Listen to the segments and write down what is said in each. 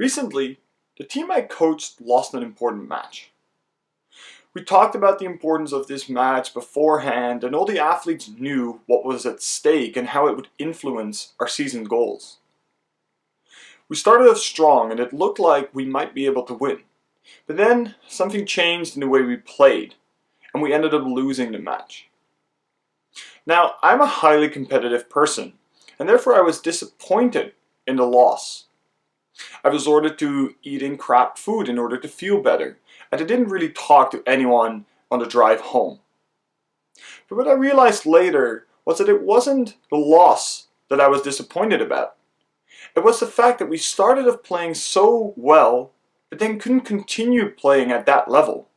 Recently, the team I coached lost an important match. We talked about the importance of this match beforehand, and all the athletes knew what was at stake and how it would influence our season goals. We started off strong and it looked like we might be able to win. But then something changed in the way we played, and we ended up losing the match. Now, I'm a highly competitive person, and therefore I was disappointed in the loss. I resorted to eating crap food in order to feel better, and I didn't really talk to anyone on the drive home. But what I realized later was that it wasn't the loss that I was disappointed about. It was the fact that we started off playing so well, but then couldn't continue playing at that level.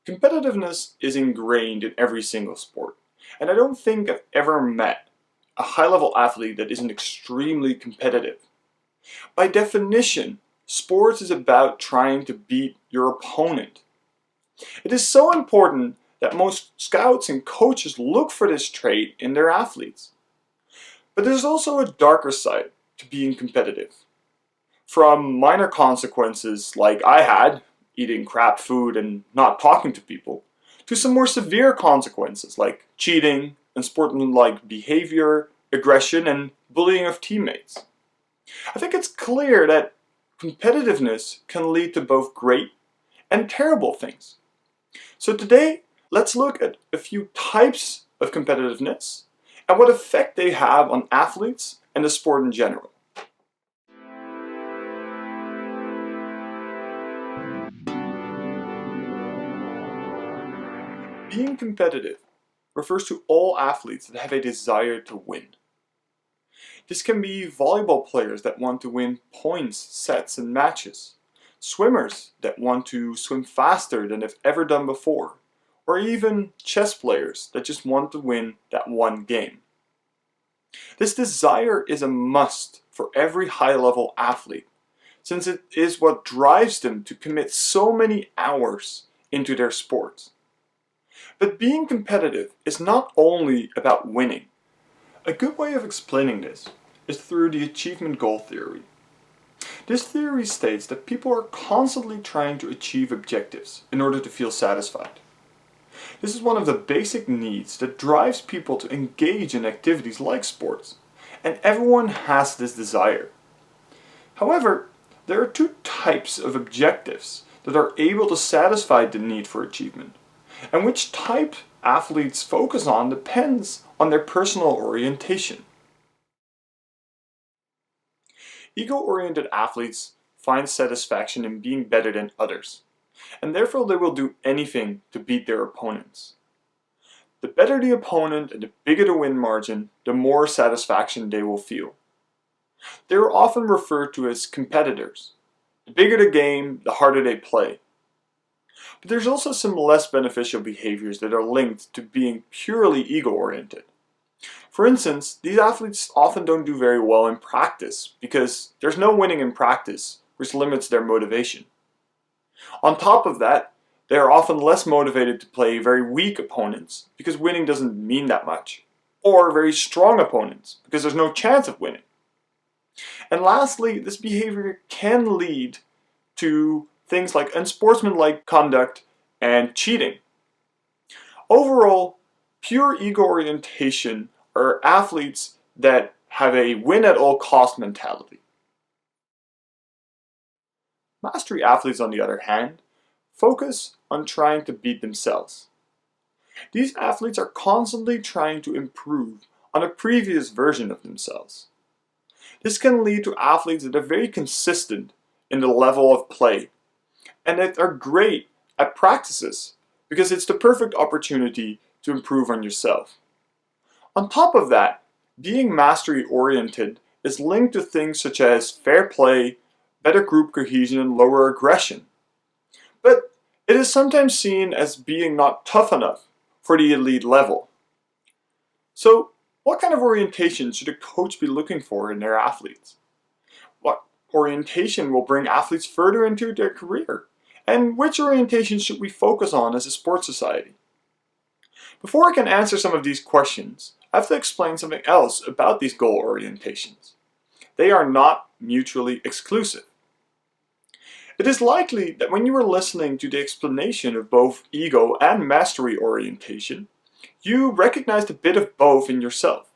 Competitiveness is ingrained in every single sport, and I don't think I've ever met a high-level athlete that isn't extremely competitive. By definition, sports is about trying to beat your opponent. It is so important that most scouts and coaches look for this trait in their athletes. But there's also a darker side to being competitive. From minor consequences like I had, eating crap food and not talking to people, to some more severe consequences like cheating, unsportsmanlike behavior, aggression, and bullying of teammates. I think it's clear that competitiveness can lead to both great and terrible things. So today, let's look at a few types of competitiveness and what effect they have on athletes and the sport in general. Being competitive refers to all athletes that have a desire to win. This can be volleyball players that want to win points, sets, and matches, swimmers that want to swim faster than they've ever done before, or even chess players that just want to win that one game. This desire is a must for every high-level athlete, since it is what drives them to commit so many hours into their sports. But being competitive is not only about winning. A good way of explaining this is through the achievement goal theory. This theory states that people are constantly trying to achieve objectives in order to feel satisfied. This is one of the basic needs that drives people to engage in activities like sports, and everyone has this desire. However, there are two types of objectives that are able to satisfy the need for achievement, and which type athletes focus on depends on their personal orientation. Ego-oriented athletes find satisfaction in being better than others, and therefore they will do anything to beat their opponents. The better the opponent and the bigger the win margin, the more satisfaction they will feel. They are often referred to as competitors. The bigger the game, the harder they play. But there's also some less beneficial behaviors that are linked to being purely ego-oriented. For instance, these athletes often don't do very well in practice because there's no winning in practice, which limits their motivation. On top of that, they are often less motivated to play very weak opponents because winning doesn't mean that much, or very strong opponents because there's no chance of winning. And lastly, this behavior can lead to things like unsportsmanlike conduct and cheating. Overall, pure ego orientation are athletes that have a win-at-all-cost mentality. Mastery athletes, on the other hand, focus on trying to beat themselves. These athletes are constantly trying to improve on a previous version of themselves. This can lead to athletes that are very consistent in the level of play, and that are great at practices because it's the perfect opportunity to improve on yourself. On top of that, being mastery-oriented is linked to things such as fair play, better group cohesion, and lower aggression. But it is sometimes seen as being not tough enough for the elite level. So, what kind of orientation should a coach be looking for in their athletes? What orientation will bring athletes further into their career? And which orientation should we focus on as a sports society? Before I can answer some of these questions, I have to explain something else about these goal orientations. They are not mutually exclusive. It is likely that when you were listening to the explanation of both ego and mastery orientation, you recognized a bit of both in yourself.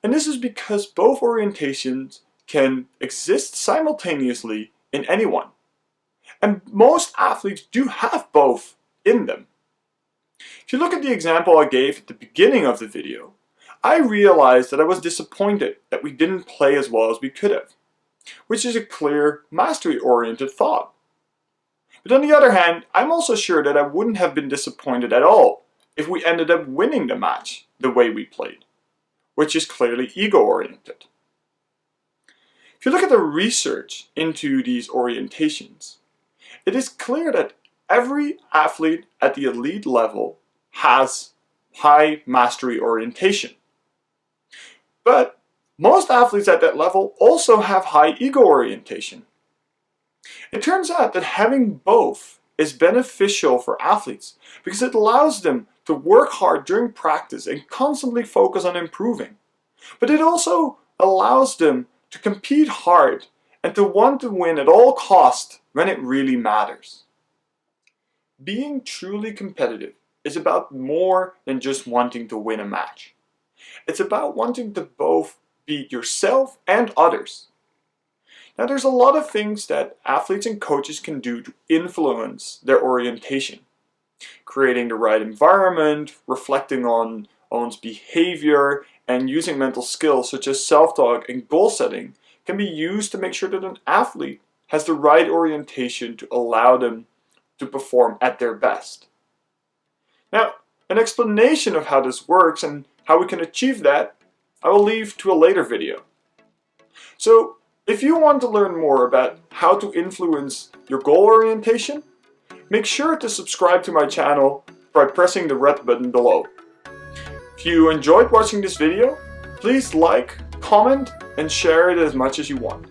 And this is because both orientations can exist simultaneously in anyone. And most athletes do have both in them. If you look at the example I gave at the beginning of the video, I realized that I was disappointed that we didn't play as well as we could have, which is a clear mastery-oriented thought. But on the other hand, I'm also sure that I wouldn't have been disappointed at all if we ended up winning the match the way we played, which is clearly ego-oriented. If you look at the research into these orientations, it is clear that every athlete at the elite level has high mastery orientation. But most athletes at that level also have high ego orientation. It turns out that having both is beneficial for athletes because it allows them to work hard during practice and constantly focus on improving. But it also allows them to compete hard and to want to win at all costs when it really matters. Being truly competitive is about more than just wanting to win a match. It's about wanting to both beat yourself and others. Now there's a lot of things that athletes and coaches can do to influence their orientation. Creating the right environment, reflecting on one's behavior, and using mental skills such as self-talk and goal setting can be used to make sure that an athlete has the right orientation to allow them to perform at their best. Now, an explanation of how this works and how we can achieve that, I will leave to a later video. So, if you want to learn more about how to influence your goal orientation, make sure to subscribe to my channel by pressing the red button below. If you enjoyed watching this video, please like, comment, and share it as much as you want.